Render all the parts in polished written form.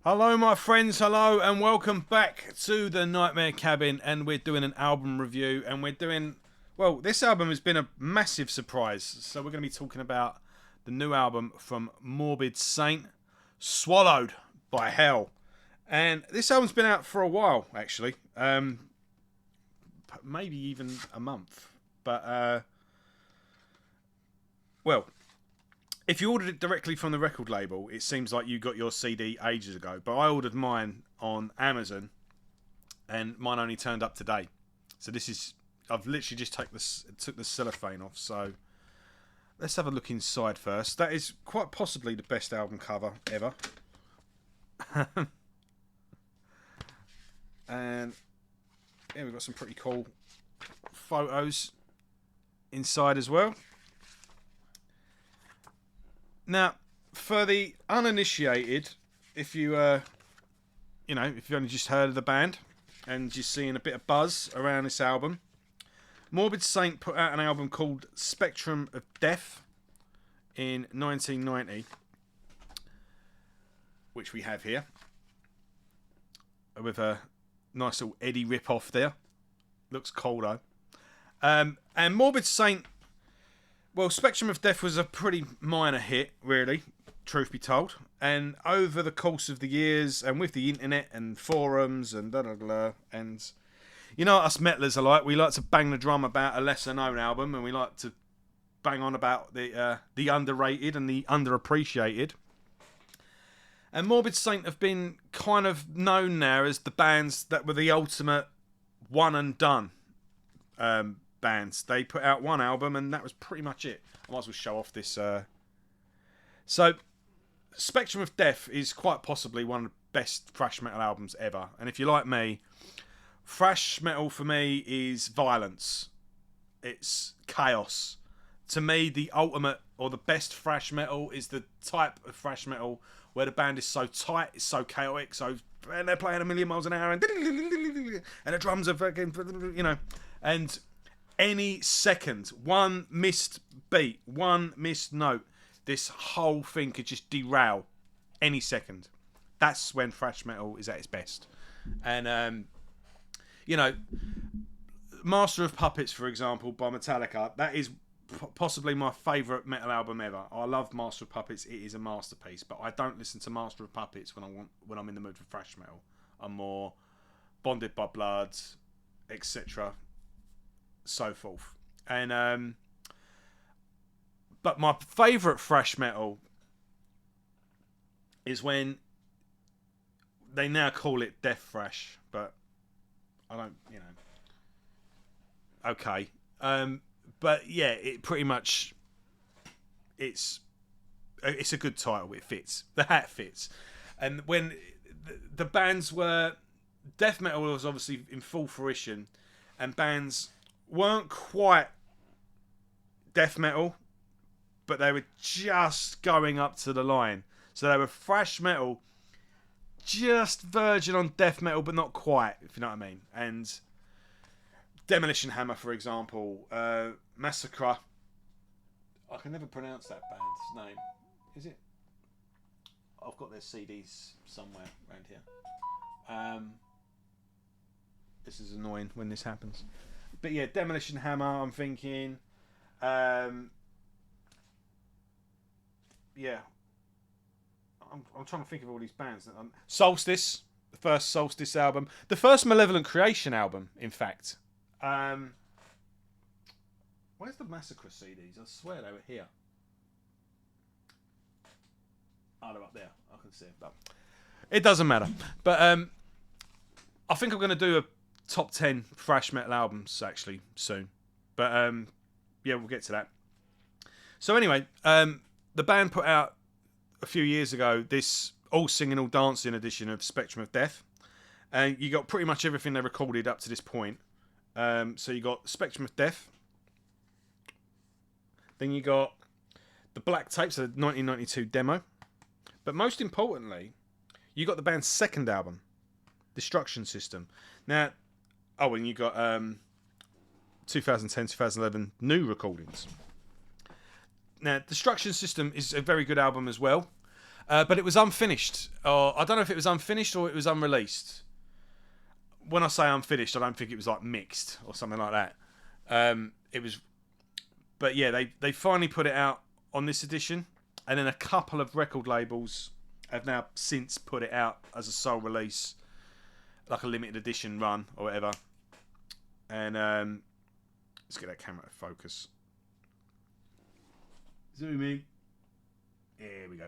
Hello my friends, hello and welcome back to the Nightmare Cabin, and we're doing an album review, and we're doing, well, this album has been a massive surprise. So we're going to be talking about the new album from Morbid Saint, Swallowed by Hell. And this album's been out for a while actually, maybe even a month, but well, if you ordered it directly from the record label, it seems like you got your CD ages ago. But I ordered mine on Amazon, and mine only turned up today. So this is, I've literally just took the cellophane off. So let's have a look inside first. That is quite possibly the best album cover ever. And yeah, we've got some pretty cool photos inside as well. Now, for the uninitiated, if you, if you've only just heard of the band and you're seeing a bit of buzz around this album, Morbid Saint put out an album called Spectrum of Death in 1990, which we have here, with a nice little Eddie rip-off there. Looks cool, though. And Morbid Saint, well, Spectrum of Death was a pretty minor hit, really, truth be told. And over the course of the years, and with the internet and forums and and you know what us metalers are like, we like to bang the drum about a lesser known album, and we like to bang on about the underrated and the underappreciated. And Morbid Saint have been kind of known now as the bands that were the ultimate one and done bands. They put out one album and that was pretty much it. I might as well show off this. So, Spectrum of Death is quite possibly one of the best thrash metal albums ever. And if you're like me, thrash metal for me is violence. It's chaos. To me, the ultimate or the best thrash metal is the type of thrash metal where the band is so tight, it's so chaotic, and they're playing a million miles an hour, and the drums are fucking, and any second, one missed beat, one missed note, this whole thing could just derail any second. That's when thrash metal is at its best. And, Master of Puppets, for example, by Metallica, that is possibly my favourite metal album ever. I love Master of Puppets. It is a masterpiece, but I don't listen to Master of Puppets when I'm in the mood for thrash metal. I'm more Bonded by Blood, etc., so forth. And but my favourite thrash metal is when they now call it death thrash, but I don't, okay. But yeah, it pretty much, it's a good title. It fits. The hat fits. And when the bands were, death metal was obviously in full fruition, and bands weren't quite death metal, but they were just going up to the line. So they were thrash metal, just verging on death metal, but not quite, if you know what I mean. And Demolition Hammer, for example, Massacre. I can never pronounce that band's name. Is it? I've got their CDs somewhere around here. This is annoying when this happens. But yeah, Demolition Hammer, I'm thinking. Yeah. I'm trying to think of all these bands. Solstice, the first Solstice album. The first Malevolent Creation album, in fact. Where's the Massacre CDs? I swear they were here. Oh, they're up there. I can see them. But it doesn't matter. But I think I'm going to do a top 10 thrash metal albums actually soon. But yeah, we'll get to that. So anyway, the band put out a few years ago this all singing, all dancing edition of Spectrum of Death. And you got pretty much everything they recorded up to this point. So you got Spectrum of Death. Then you got the Black Tapes, the 1992 demo. But most importantly, you got the band's second album, Destruction System. Now, and you got 2010, 2011 new recordings. Now, Destruction System is a very good album as well. But it was unfinished. Or I don't know if it was unfinished or it was unreleased. When I say unfinished, I don't think it was like mixed or something like that. It was, but yeah, they finally put it out on this edition, and then a couple of record labels have now since put it out as a sole release, like a limited edition run or whatever. And let's get that camera to focus. Zoom in. Here we go.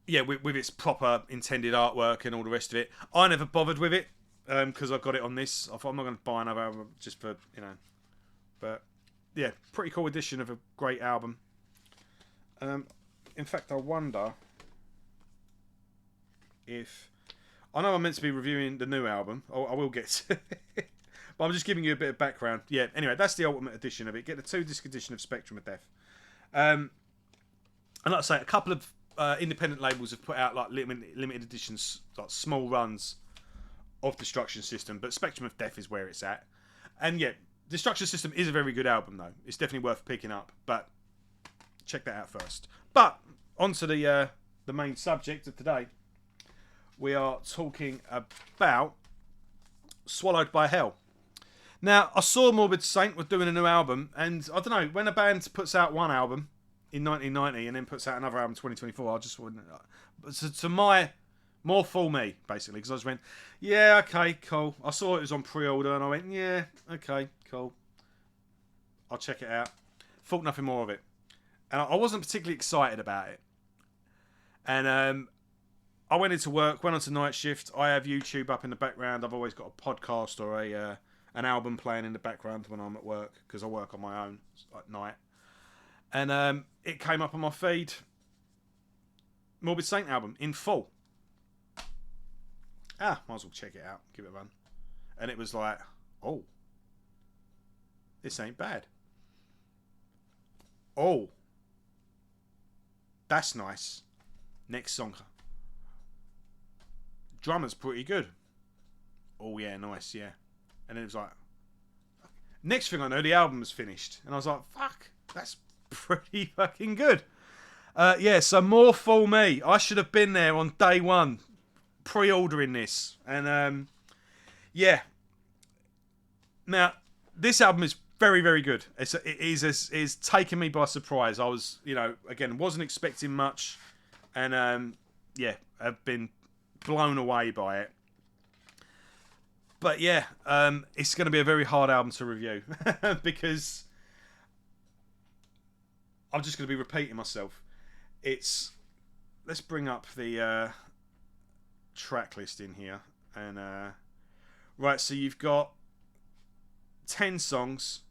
Yeah, with its proper intended artwork and all the rest of it. I never bothered with it because I got it on this. I thought I'm not going to buy another album just for, you know. But yeah, pretty cool edition of a great album. In fact, I wonder if... I know I'm meant to be reviewing the new album. I will get to it. But I'm just giving you a bit of background. Yeah, anyway, that's the ultimate edition of it. Get the 2-disc edition of Spectrum of Death. And like I say, a couple of independent labels have put out like limited editions, like small runs of Destruction System. But Spectrum of Death is where it's at. And yeah, Destruction System is a very good album, though. It's definitely worth picking up. But check that out first. But onto the main subject of today. We are talking about Swallowed by Hell. Now, I saw Morbid Saint was doing a new album, and I don't know, when a band puts out one album in 1990 and then puts out another album in 2024, I just wouldn't... More fool me, basically, because I just went, yeah, okay, cool. I saw it was on pre-order, and I went, yeah, okay, cool. I'll check it out. Thought nothing more of it. And I wasn't particularly excited about it. And I went into work, went on to night shift. I have YouTube up in the background. I've always got a podcast or an album playing in the background when I'm at work, because I work on my own at night. And it came up on my feed. Morbid Saint album in full. Might as well check it out, give it a run. And it was like, oh, this ain't bad. Oh, that's nice. Next song. Drummer's pretty good. Oh yeah, nice, yeah. And then it was like, next thing I know, the album was finished. And I was like, fuck, that's pretty fucking good. Yeah, so more for me. I should have been there on day one, pre-ordering this. And yeah. Now, this album is very, very good. It's taken me by surprise. I was, again, wasn't expecting much. And yeah, I've been blown away by it. But yeah, it's going to be a very hard album to review because I'm just going to be repeating myself. Let's bring up the track list in here, and right, so you've got 10 songs,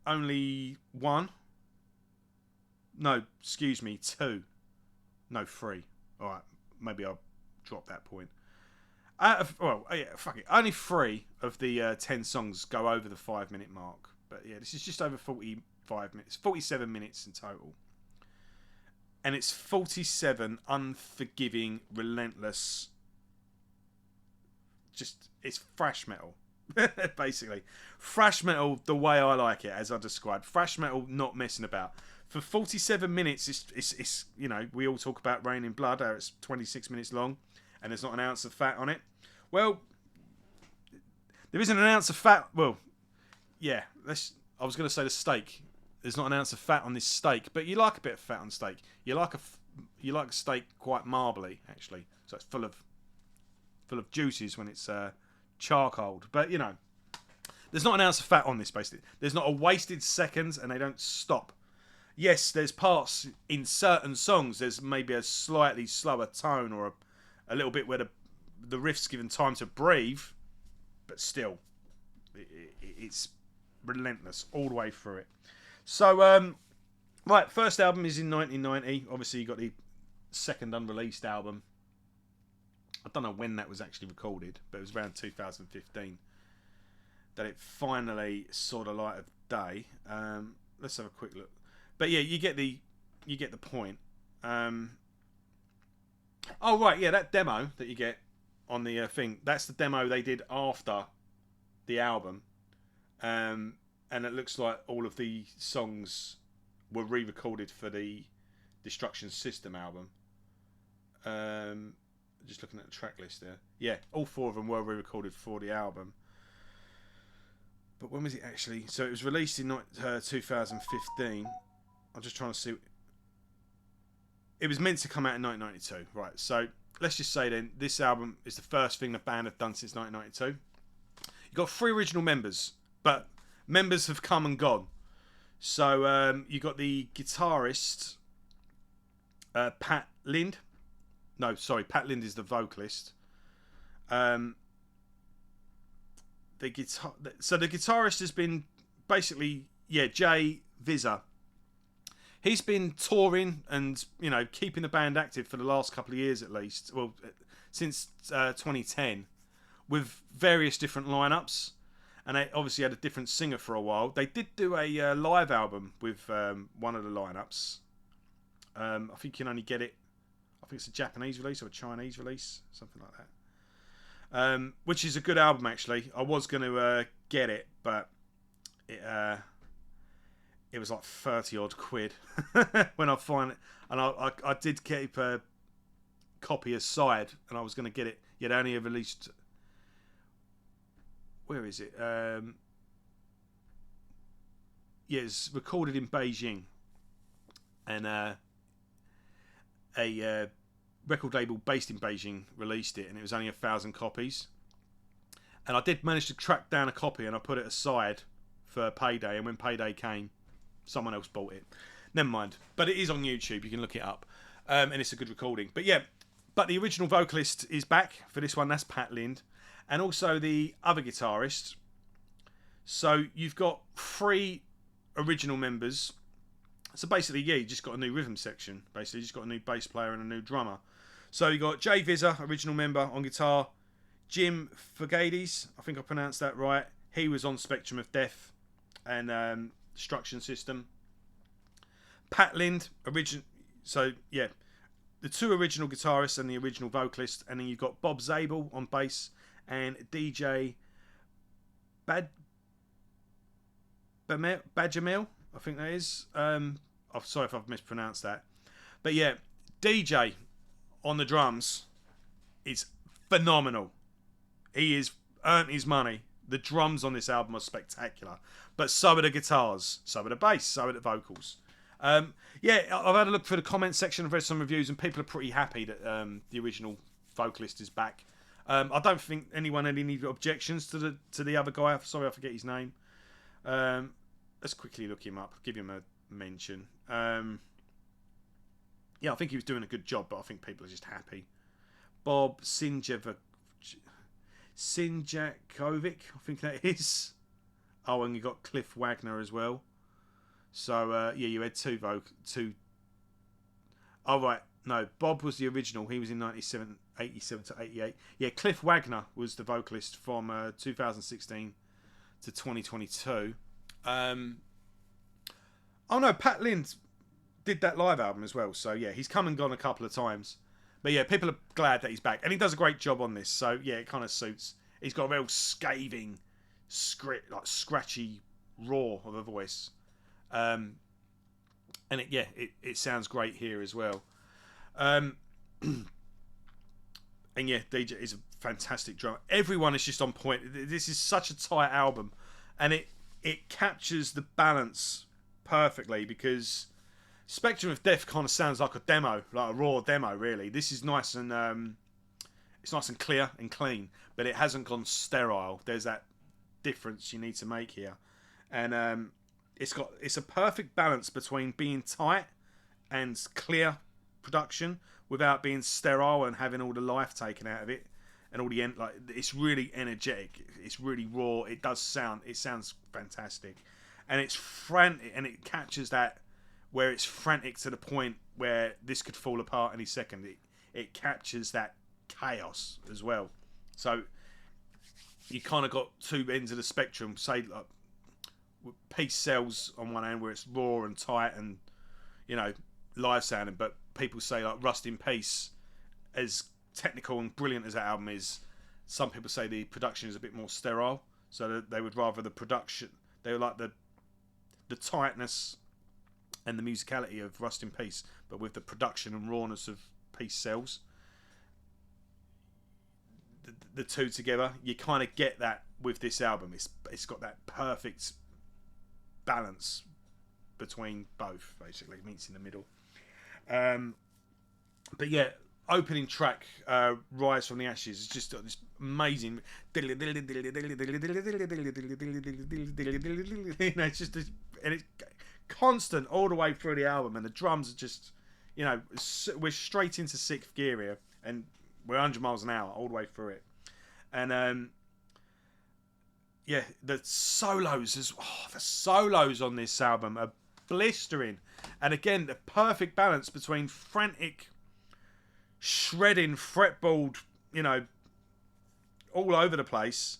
only 2. No, 3. All right, maybe I'll drop that point. Yeah, fuck it. Only 3 of the 10 songs go over the 5-minute mark. But yeah, this is just over 45 minutes, 47 minutes in total. And it's 47 unforgiving, relentless. It's thrash metal, basically. Thrash metal the way I like it, as I described. Thrash metal, not messing about. For 47 minutes, it's we all talk about Rain in Blood, how it's 26 minutes long, and there's not an ounce of fat on it. Well, there isn't an ounce of fat. Well, yeah, I was going to say the steak. There's not an ounce of fat on this steak, but you like a bit of fat on steak. You like a steak quite marbly, actually. So it's full of juices when it's charcoaled. But there's not an ounce of fat on this, basically. There's not a wasted second, and they don't stop. Yes, there's parts in certain songs. There's maybe a slightly slower tone or a little bit where the riff's given time to breathe, but still, it's relentless all the way through it. So, right, first album is in 1990. Obviously, you got the second unreleased album. I don't know when that was actually recorded, but it was around 2015 that it finally saw the light of day. Let's have a quick look. But yeah, you get the point. Oh right, yeah, that demo that you get on the thing, that's the demo they did after the album, and it looks like all of the songs were re-recorded for the Destruction System album. Just looking at the track list there. Yeah, all 4 of them were re-recorded for the album. But when was it actually? So it was released in 2015. I'm just trying to see. It was meant to come out in 1992. Right, so let's just say then, this album is the first thing the band have done since 1992. You've got 3 original members, but members have come and gone. So you got the guitarist, Pat Lind. No, sorry, Pat Lind is the vocalist. The guitarist has been basically, Jay Vizza. He's been touring and, keeping the band active for the last couple of years at least. Well, since 2010, with various different lineups. And they obviously had a different singer for a while. They did do a live album with one of the lineups. I think you can only get it. I think it's a Japanese release or a Chinese release, something like that. Which is a good album actually. I was going to get it, but it was like 30 odd quid when I find it. And I did keep a copy aside, and I was going to get it. Yet only released. Where is it? It's recorded in Beijing, and a record label based in Beijing released it, and it was only 1,000 copies. And I did manage to track down a copy, and I put it aside for payday. And when payday came, someone else bought it. Never mind. But it is on YouTube. You can look it up, and it's a good recording. But the original vocalist is back for this one. That's Pat Lind. And also the other guitarist. So you've got 3 original members. So basically, you just got a new rhythm section. Basically, you just got a new bass player and a new drummer. So you got Jay Vizza, original member on guitar. Jim Fagades, I think I pronounced that right. He was on Spectrum of Death and Destruction System. Pat Lind, the 2 original guitarists and the original vocalist. And then you've got Bob Zabel on bass. And DJ Badgermill, I think that is. I'm sorry if I've mispronounced that. But DJ on the drums is phenomenal. He has earned his money. The drums on this album are spectacular. But so are the guitars, so are the bass, so are the vocals. I've had a look through the comments section. I've read some reviews, and people are pretty happy that the original vocalist is back. I don't think anyone had any objections to the other guy. Sorry, I forget his name. Let's quickly look him up. Give him a mention. I think he was doing a good job, but I think people are just happy. Bob Sinjakovic, I think that is. Oh, and you got Cliff Wagner as well. So you had 2. Oh right, no, Bob was the original. He was in 87 to 88. Yeah, Cliff Wagner was the vocalist from 2016 to 2022. Pat Lind did that live album as well. So he's come and gone a couple of times. But people are glad that he's back. And he does a great job on this. So it kind of suits. He's got a real scathing, scratchy roar of a voice. And it sounds great here as well. And DJ is a fantastic drummer. Everyone is just on point. This is such a tight album, and it captures the balance perfectly, because Spectrum of Death kind of sounds like a demo, like a raw demo. Really, this is nice and it's nice and clear and clean, but it hasn't gone sterile. There's that difference you need to make here, and it's a perfect balance between being tight and clear production without being sterile and having all the life taken out of it, and all the it's really energetic. It's really raw. It sounds fantastic, and it's frantic, and it captures that where it's frantic to the point where this could fall apart any second. It captures that chaos as well. So you kind of got 2 ends of the spectrum. Say like Peace Sells on one end, where it's raw and tight and live sounding, but people say like Rust in Peace, as technical and brilliant as that album is, some people say the production is a bit more sterile, so that they would rather the production. They would like the tightness and the musicality of Rust in Peace, but with the production and rawness of Peace Sells, the two together, you kind of get that with this album. It's got that perfect balance between both, basically meets in the middle. But yeah, opening track, Rise from the Ashes, is just this amazing. It's just this, and it's constant all the way through the album, and the drums are just, we're straight into sixth gear here, and we're 100 miles an hour all the way through it. And yeah, the solos on this album are blistering, and again, the perfect balance between frantic, shredding fretboard, all over the place,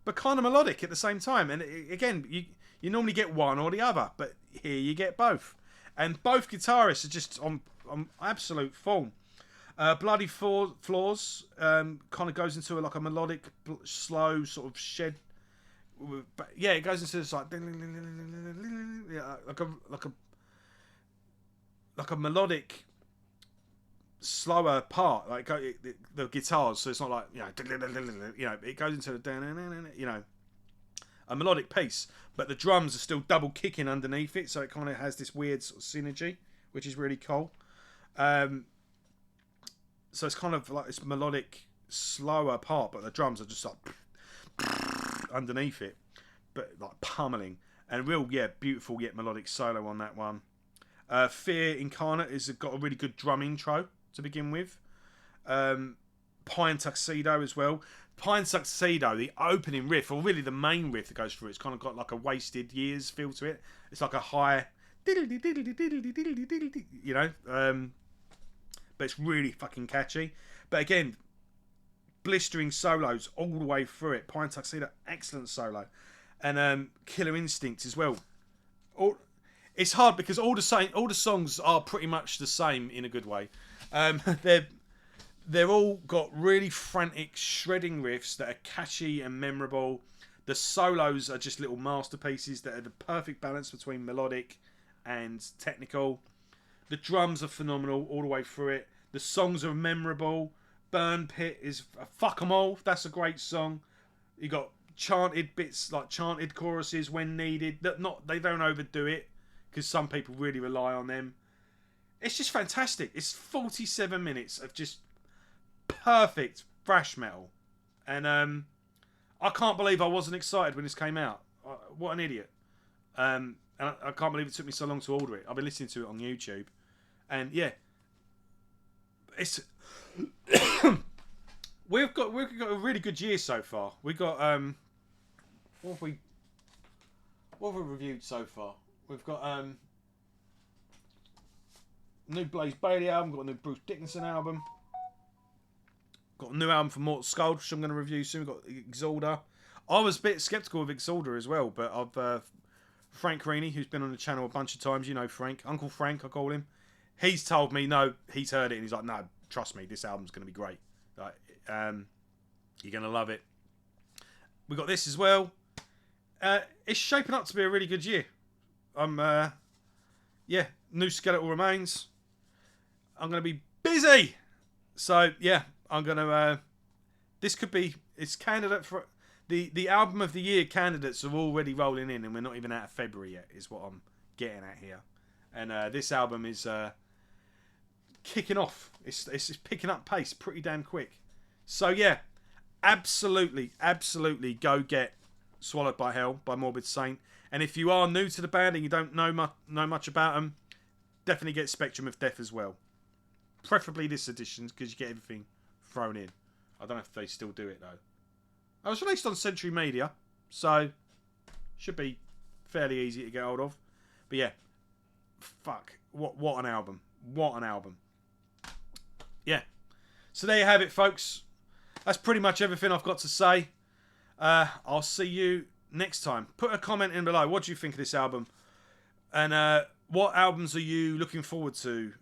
but kind of melodic at the same time. And again, you normally get one or the other, but here you get both, and both guitarists are just on absolute form. Bloody Floors kind of goes into like a melodic, slow sort of shed. But yeah, it goes into this like a melodic, slower part, like the guitars. So it's not like it goes into the a melodic piece, but the drums are still double kicking underneath it, so it kind of has this weird sort of synergy, which is really cool. So it's kind of like this melodic, slower part, but the drums are just like underneath it, but like pummeling, and real beautiful yet melodic solo on that one. Fear Incarnate has got a really good drum intro to begin with. Pine Tuxedo as well. Pine Tuxedo, the opening riff, or really the main riff that goes through, it's kind of got like a Wasted Years feel to it. It's like a high, but it's really fucking catchy. But again, blistering solos all the way through it. Pine Tuxedo, excellent solo. And Killer Instinct as well. It's hard because all the songs are pretty much the same in a good way. They're all got really frantic, shredding riffs that are catchy and memorable. The solos are just little masterpieces that are the perfect balance between melodic and technical. The drums are phenomenal all the way through it. The songs are memorable. Burn Pit is fuck 'em all. That's a great song. You got chanted bits, like chanted choruses when needed. They don't overdo it, because some people really rely on them. It's just fantastic. It's 47 minutes of just perfect thrash metal, and I can't believe I wasn't excited when this came out. What an idiot! And I can't believe it took me so long to order it. I've been listening to it on YouTube, and yeah, it's we've got a really good year so far. We got what have we reviewed so far? We've got new Blaze Bayley album, got a new Bruce Dickinson album, got a new album from Mortal Skull, which I'm going to review soon. We've got Exalder. I was a bit sceptical of Exalder as well, but I've Frank Reaney, who's been on the channel a bunch of times, Frank, Uncle Frank, I call him. He's told me no, he's heard it, and he's like, no, trust me, this album's going to be great. Like, you're going to love it. We got this as well. It's shaping up to be a really good year. New Skeletal Remains. I'm going to be busy. So, yeah, I'm going to... this could be... It's candidate for... The album of the year candidates are already rolling in, and we're not even out of February yet, is what I'm getting at here. And this album is kicking off. It's picking up pace pretty damn quick. So, yeah, absolutely go get Swallowed by Hell by Morbid Saint. And if you are new to the band and you don't know much about them, definitely get Spectrum of Death as well. Preferably this edition, because you get everything thrown in. I don't know if they still do it, though. I was released on Century Media, so should be fairly easy to get hold of. But yeah, fuck, what an album. What an album. Yeah. So there you have it, folks. That's pretty much everything I've got to say. I'll see you next time. Put a comment in below. What do you think of this album? And what albums are you looking forward to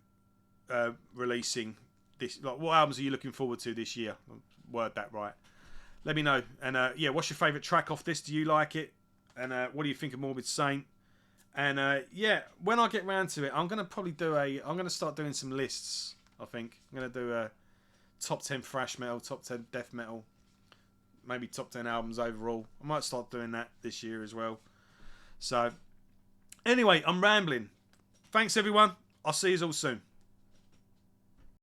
releasing this? Like, what albums are you looking forward to this year? Word that right. Let me know. And yeah, what's your favourite track off this? Do you like it? And what do you think of Morbid Saint? And yeah, when I get round to it, I'm gonna probably do a. I'm gonna start doing some lists. I think I'm gonna do a top 10 thrash metal, top 10 death metal, maybe top 10 albums overall. I might start doing that this year as well. So anyway, I'm rambling. Thanks everyone. I'll see you all soon.